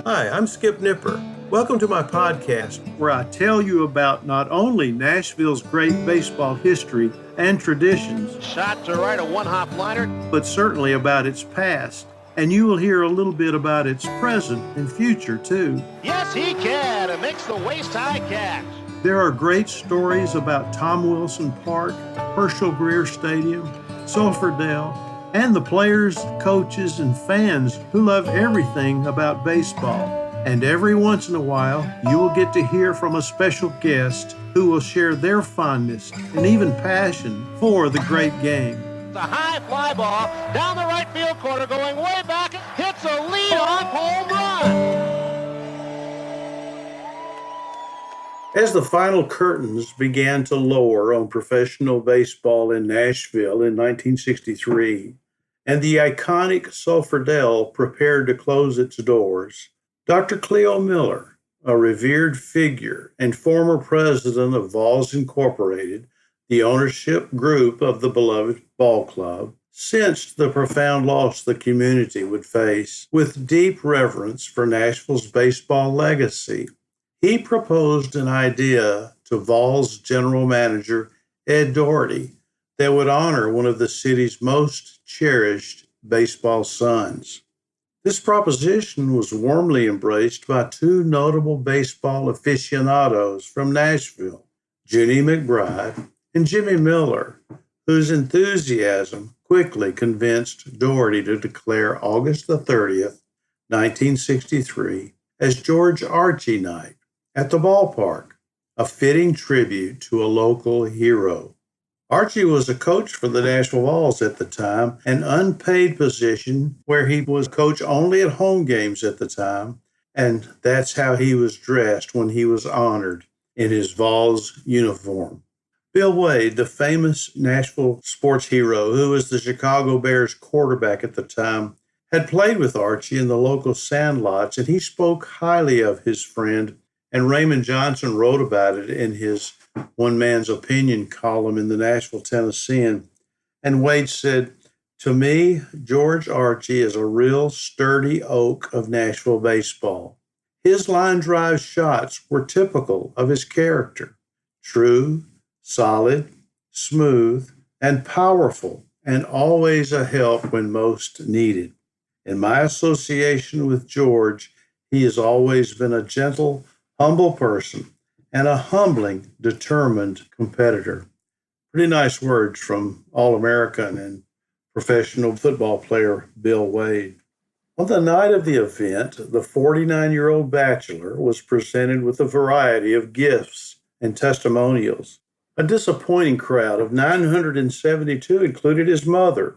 Hi, I'm Skip Nipper. Welcome to my podcast, where I tell you about not only Nashville's great baseball history and traditions, shot to right, a one-hop liner, but certainly about its past. And you will hear a little bit about its present and future, too. Yes, he can. It makes the waist-high catch. There are great stories about Tom Wilson Park, Herschel Greer Stadium, Sulphur Dell, and the players, coaches, and fans who love everything about baseball. And every once in a while, you will get to hear from a special guest who will share their fondness and even passion for the great game. The high fly ball down the right field corner, going way back, hits a lead-off home run. As the final curtains began to lower on professional baseball in Nashville in 1963, and the iconic Sulphur Dell prepared to close its doors, Dr. Cleo Miller, a revered figure and former president of Vols Incorporated, the ownership group of the beloved ball club, sensed the profound loss the community would face with deep reverence for Nashville's baseball legacy. He proposed an idea to Vols general manager Ed Doherty that would honor one of the city's most cherished baseball sons. This proposition was warmly embraced by two notable baseball aficionados from Nashville, Junie McBride and Jimmy Miller, whose enthusiasm quickly convinced Doherty to declare August the 30th, 1963, as George Archie Night at the ballpark, a fitting tribute to a local hero. Archie was a coach for the Nashville Vols at the time, an unpaid position where he was coach only at home games at the time, and that's how he was dressed when he was honored in his Vols uniform. Bill Wade, the famous Nashville sports hero who was the Chicago Bears quarterback at the time, had played with Archie in the local sandlots, and he spoke highly of his friend, and Raymond Johnson wrote about it in his One Man's Opinion column in the Nashville Tennessean. And Wade said, "To me, George Archie is a real sturdy oak of Nashville baseball. His line drive shots were typical of his character, true, solid, smooth, and powerful, and always a help when most needed. In my association with George, he has always been a gentle, humble person and a humbling, determined competitor." Pretty nice words from All-American and professional football player Bill Wade. On the night of the event, the 49-year-old bachelor was presented with a variety of gifts and testimonials. A disappointing crowd of 972 included his mother,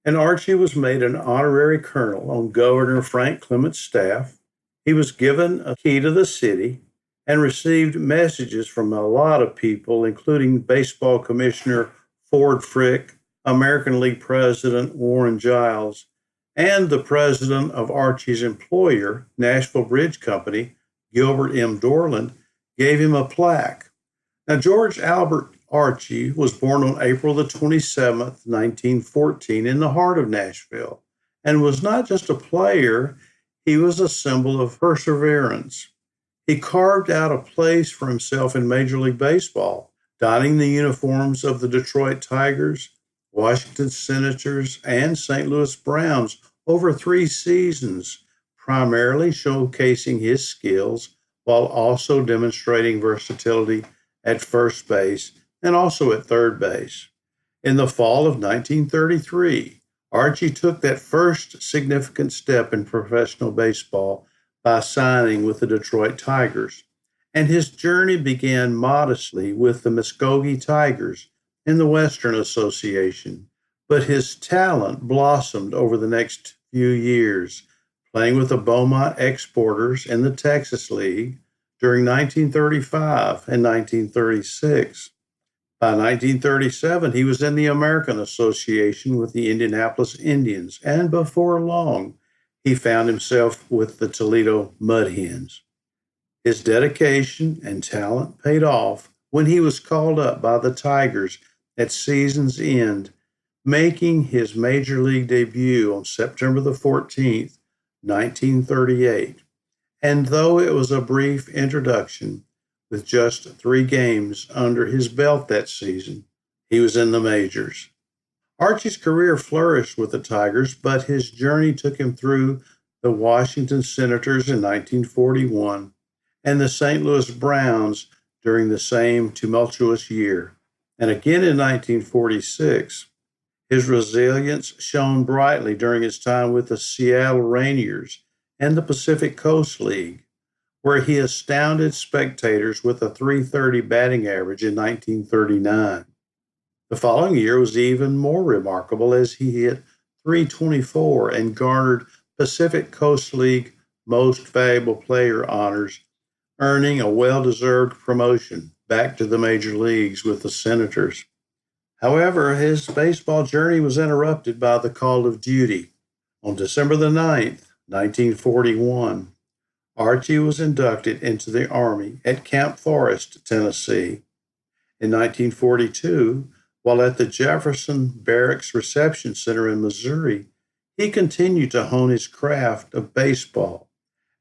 and Archie was made an honorary colonel on Governor Frank Clement's staff. He was given a key to the city and received messages from a lot of people, including baseball commissioner Ford Frick, American League president Warren Giles, and the president of Archie's employer, Nashville Bridge Company, Gilbert M. Dorland, gave him a plaque. Now, George Albert Archie was born on April the 27th, 1914, in the heart of Nashville, and was not just a player, he was a symbol of perseverance. He carved out a place for himself in Major League Baseball, donning the uniforms of the Detroit Tigers, Washington Senators, and St. Louis Browns over 3 seasons, primarily showcasing his skills while also demonstrating versatility at first base and also at third base. In the fall of 1933, Archie took that first significant step in professional baseball by signing with the Detroit Tigers, and his journey began modestly with the Muskogee Tigers in the Western Association, but his talent blossomed over the next few years, playing with the Beaumont Exporters in the Texas League during 1935 and 1936. By 1937, he was in the American Association with the Indianapolis Indians, and before long, he found himself with the Toledo Mud Hens. His dedication and talent paid off when he was called up by the Tigers at season's end, making his major league debut on September the 14th, 1938. And though it was a brief introduction, with just 3 games under his belt that season, he was in the majors. Archie's career flourished with the Tigers, but his journey took him through the Washington Senators in 1941 and the St. Louis Browns during the same tumultuous year. And again in 1946, his resilience shone brightly during his time with the Seattle Rainiers and the Pacific Coast League, where he astounded spectators with a .330 batting average in 1939. The following year was even more remarkable as he hit .324 and garnered Pacific Coast League Most Valuable Player honors, earning a well-deserved promotion back to the major leagues with the Senators. However, his baseball journey was interrupted by the call of duty. On December the 9th, 1941, Archie was inducted into the Army at Camp Forest, Tennessee. In 1942, while at the Jefferson Barracks Reception Center in Missouri, he continued to hone his craft of baseball.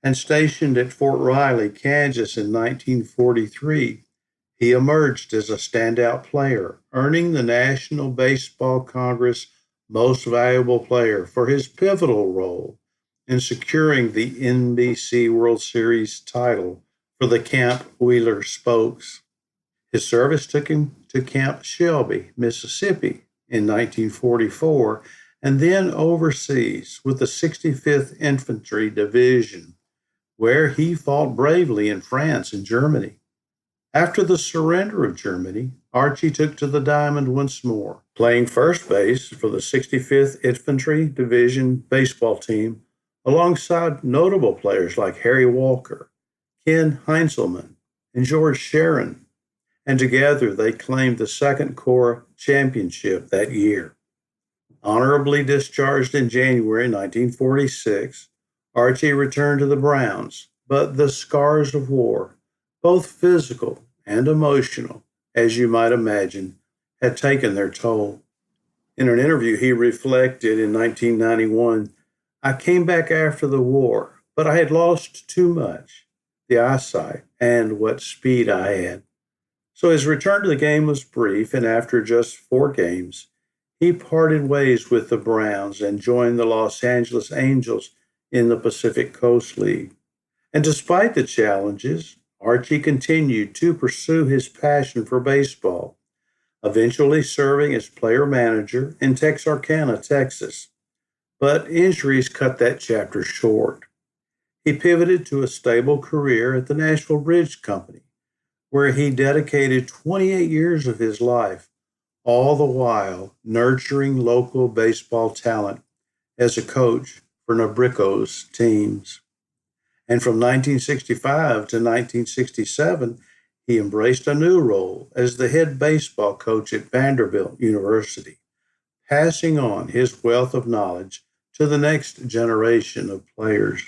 And stationed at Fort Riley, Kansas in 1943, he emerged as a standout player, earning the National Baseball Congress Most Valuable Player for his pivotal role in securing the NBC World Series title for the Camp Wheeler Spokes. His service took him to Camp Shelby, Mississippi in 1944, and then overseas with the 65th Infantry Division, where he fought bravely in France and Germany. After the surrender of Germany, Archie took to the diamond once more, playing first base for the 65th Infantry Division baseball team alongside notable players like Harry Walker, Ken Heinzelman, and George Sharon, and together they claimed the Second Corps championship that year. Honorably discharged in January 1946, Archie returned to the Browns, but the scars of war, both physical and emotional, as you might imagine, had taken their toll. In an interview, he reflected in 1991, "I came back after the war, but I had lost too much, the eyesight and what speed I had." So his return to the game was brief, and after just 4 games, he parted ways with the Browns and joined the Los Angeles Angels in the Pacific Coast League. And despite the challenges, Archie continued to pursue his passion for baseball, eventually serving as player manager in Texarkana, Texas. But injuries cut that chapter short. He pivoted to a stable career at the Nashville Bridge Company, where he dedicated 28 years of his life, all the while nurturing local baseball talent as a coach for Nabrico's teams. And from 1965 to 1967, he embraced a new role as the head baseball coach at Vanderbilt University, passing on his wealth of knowledge to the next generation of players.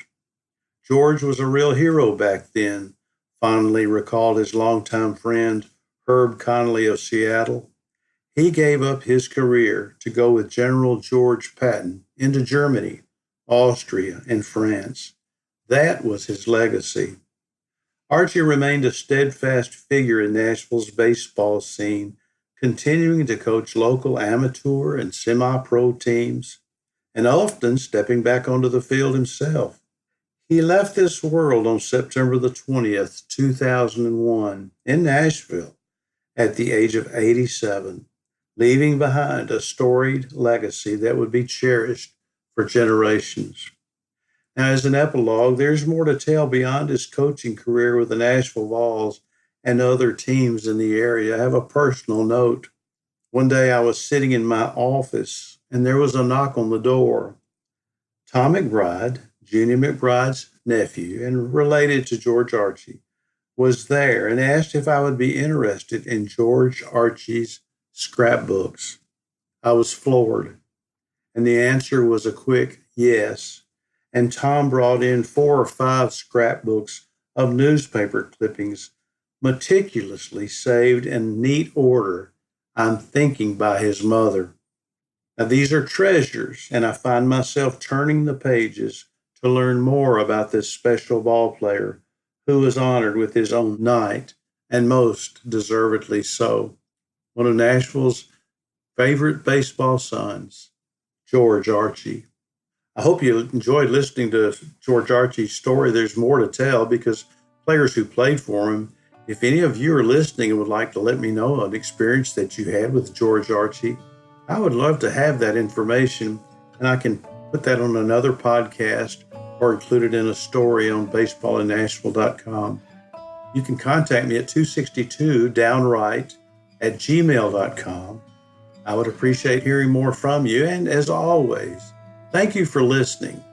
George was a real hero back then, fondly recalled his longtime friend Herb Connolly of Seattle. He gave up his career to go with General George Patton into Germany, Austria, and France. That was his legacy. Archie remained a steadfast figure in Nashville's baseball scene, continuing to coach local amateur and semi-pro teams, and often stepping back onto the field himself. He left this world on September the 20th, 2001, in Nashville at the age of 87, leaving behind a storied legacy that would be cherished for generations. Now, as an epilogue, there's more to tell beyond his coaching career with the Nashville Vols and other teams in the area. I have a personal note. One day I was sitting in my office and there was a knock on the door. Tom McBride, Junie McBride's nephew and related to George Archie, was there and asked if I would be interested in George Archie's scrapbooks. I was floored, and the answer was a quick yes. And Tom brought in 4 or 5 scrapbooks of newspaper clippings, meticulously saved in neat order, I'm thinking by his mother. Now, these are treasures, and I find myself turning the pages to learn more about this special ball player who was honored with his own night, and most deservedly so. One of Nashville's favorite baseball sons, George Archie. I hope you enjoyed listening to George Archie's story. There's more to tell because players who played for him, if any of you are listening and would like to let me know an experience that you had with George Archie, I would love to have that information, and I can put that on another podcast or include it in a story on baseballinnashville.com. You can contact me at 262downright@gmail.com. I would appreciate hearing more from you, and as always, thank you for listening.